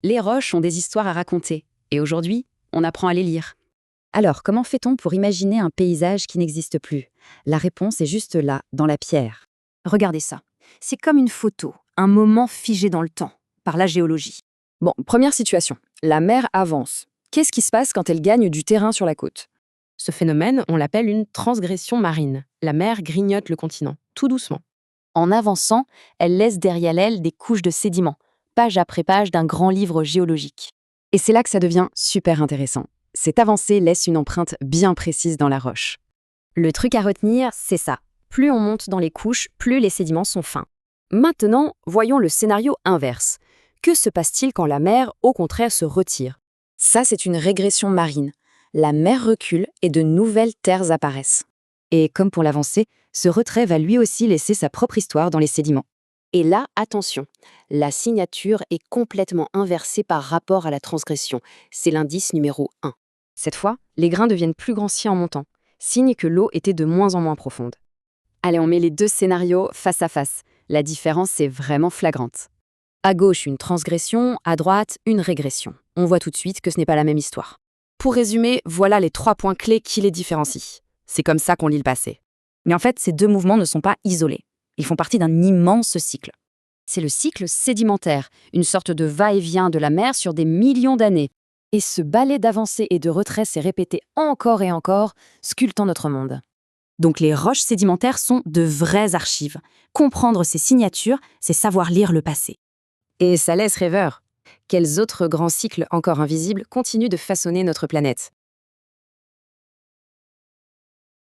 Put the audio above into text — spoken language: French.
Les roches ont des histoires à raconter, et aujourd'hui, on apprend à les lire. Alors, comment fait-on pour imaginer un paysage qui n'existe plus? La réponse est juste là, dans la pierre. Regardez ça. C'est comme une photo, un moment figé dans le temps, par la géologie. Bon, première situation. La mer avance. Qu'est-ce qui se passe quand elle gagne du terrain sur la côte? Ce phénomène, on l'appelle une transgression marine. La mer grignote le continent, tout doucement. En avançant, elle laisse derrière elle des couches de sédiments, page après page d'un grand livre géologique. Et c'est là que ça devient super intéressant. Cette avancée laisse une empreinte bien précise dans la roche. Le truc à retenir, c'est ça. Plus on monte dans les couches, plus les sédiments sont fins. Maintenant, voyons le scénario inverse. Que se passe-t-il quand la mer, au contraire, se retire? Ça, c'est une régression marine. La mer recule et de nouvelles terres apparaissent. Et comme pour l'avancée, ce retrait va lui aussi laisser sa propre histoire dans les sédiments. Et là, attention, la signature est complètement inversée par rapport à la transgression. C'est l'indice numéro 1. Cette fois, les grains deviennent plus grossiers en montant, signe que l'eau était de moins en moins profonde. Allez, on met les deux scénarios face à face. La différence est vraiment flagrante. À gauche, une transgression, à droite, une régression. On voit tout de suite que ce n'est pas la même histoire. Pour résumer, voilà les 3 points clés qui les différencient. C'est comme ça qu'on lit le passé. Mais en fait, ces deux mouvements ne sont pas isolés. Ils font partie d'un immense cycle. C'est le cycle sédimentaire, une sorte de va-et-vient de la mer sur des millions d'années. Et ce ballet d'avancée et de retrait s'est répété encore et encore, sculptant notre monde. Donc les roches sédimentaires sont de vraies archives. Comprendre ces signatures, c'est savoir lire le passé. Et ça laisse rêveur. Quels autres grands cycles encore invisibles continuent de façonner notre planète?